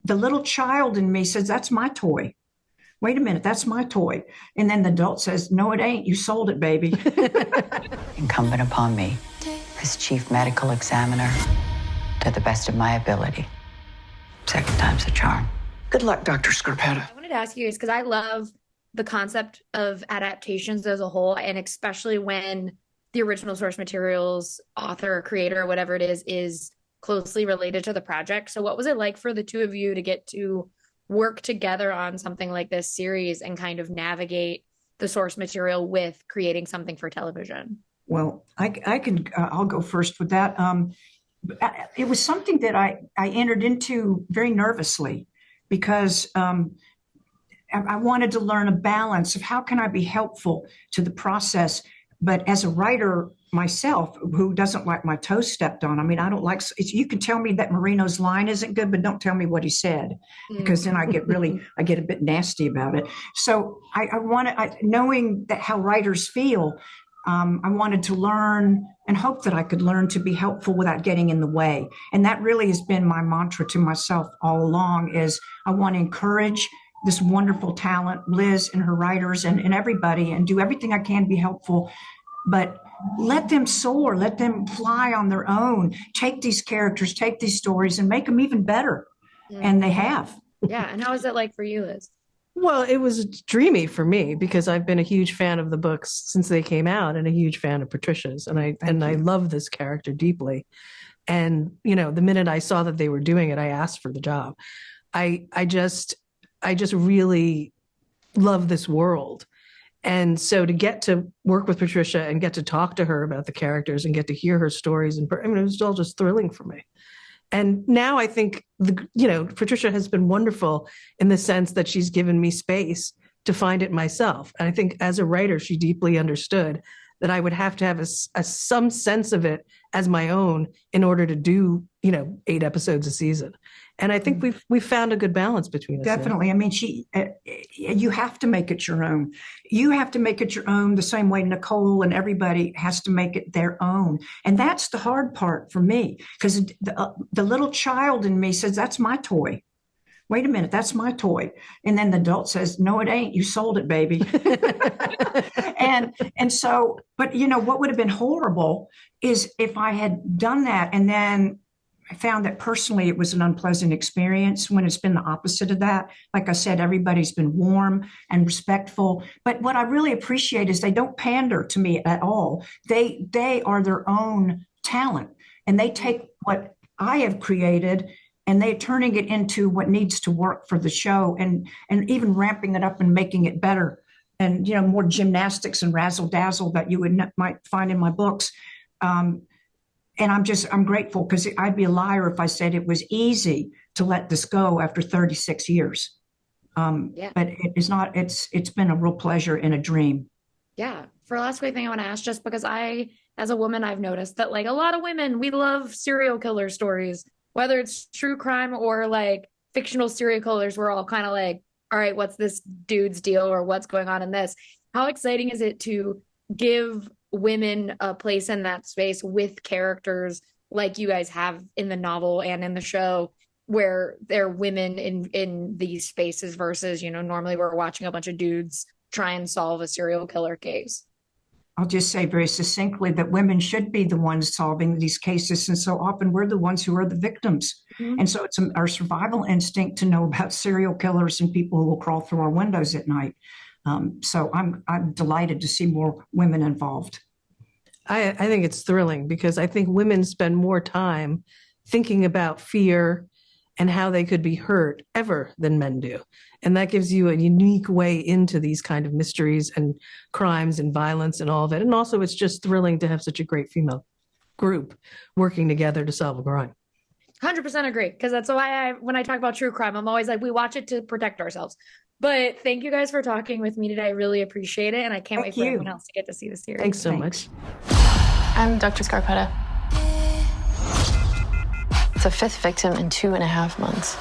the little child in me says, that's my toy. Wait a minute, that's my toy. And then the adult says, no, it ain't. You sold it, baby. Incumbent upon me, as chief medical examiner, to the best of my ability. Second time's a charm. Good luck, Dr. Scarpetta. I wanted to ask you guys, because I love the concept of adaptations as a whole, and especially when the original source materials author or creator, whatever it is closely related to the project. So what was it like for the two of you to get to work together on something like this series and kind of navigate the source material with creating something for television? Well, I'll go first with that. It was something that I entered into very nervously because I wanted to learn a balance of how can I be helpful to the process. But as a writer myself, who doesn't like my toes stepped on, I mean, I don't like, you can tell me that Marino's line isn't good, but don't tell me what he said, because then I get a bit nasty about it. So knowing that how writers feel, I wanted to learn and hope that I could learn to be helpful without getting in the way. And that really has been my mantra to myself all along, is I want to encourage this wonderful talent, Liz and her writers and everybody, and do everything I can to be helpful, but let them soar, let them fly on their own, take these characters, take these stories and make them even better. Yeah. And they have. Yeah. And how is it like for you, Liz? Well, it was dreamy for me because I've been a huge fan of the books since they came out and a huge fan of Patricia's. And I love this character deeply. And, you know, the minute I saw that they were doing it, I asked for the job. I just really love this world. And so to get to work with Patricia and get to talk to her about the characters and get to hear her stories, and I mean, it was all just thrilling for me. And now I think, Patricia has been wonderful in the sense that she's given me space to find it myself. And I think as a writer, she deeply understood that I would have to have some sense of it as my own in order to do, 8 episodes a season. And I think we've found a good balance between us. Definitely. There. I mean, you have to make it your own. You have to make it your own the same way Nicole and everybody has to make it their own. And that's the hard part for me, because the little child in me says, that's my toy. Wait a minute, that's my toy. And then the adult says, no, it ain't. You sold it, baby. and so, but what would have been horrible is if I had done that and then I found that personally it was an unpleasant experience, when it's been the opposite of that. Like I said, everybody's been warm and respectful. But what I really appreciate is they don't pander to me at all. They are their own talent, and they take what I have created and they're turning it into what needs to work for the show, and even ramping it up and making it better. And, more gymnastics and razzle dazzle that you might find in my books. And I'm grateful, because I'd be a liar if I said it was easy to let this go after 36 years. But it is not, it's been a real pleasure and a dream. Yeah. For the last quick thing I want to ask, just because as a woman, I've noticed that like a lot of women, we love serial killer stories, whether it's true crime or like fictional serial killers. We're all kind of like, all right, what's this dude's deal, or what's going on in this? How exciting is it to give women a place in that space with characters like you guys have in the novel and in the show, where they're women in these spaces versus, normally we're watching a bunch of dudes try and solve a serial killer case? I'll just say very succinctly that women should be the ones solving these cases. And so often we're the ones who are the victims. Mm-hmm. And so it's our survival instinct to know about serial killers and people who will crawl through our windows at night. So I'm delighted to see more women involved. I think it's thrilling, because I think women spend more time thinking about fear and how they could be hurt ever than men do. And that gives you a unique way into these kind of mysteries and crimes and violence and all of it. And also it's just thrilling to have such a great female group working together to solve a crime. 100% agree. Because that's why when I talk about true crime, I'm always like, we watch it to protect ourselves. But thank you guys for talking with me today. I really appreciate it. And I can't wait for everyone else to get to see the series. Thanks so much. I'm Dr. Scarpetta. It's a 5th victim in 2.5 months.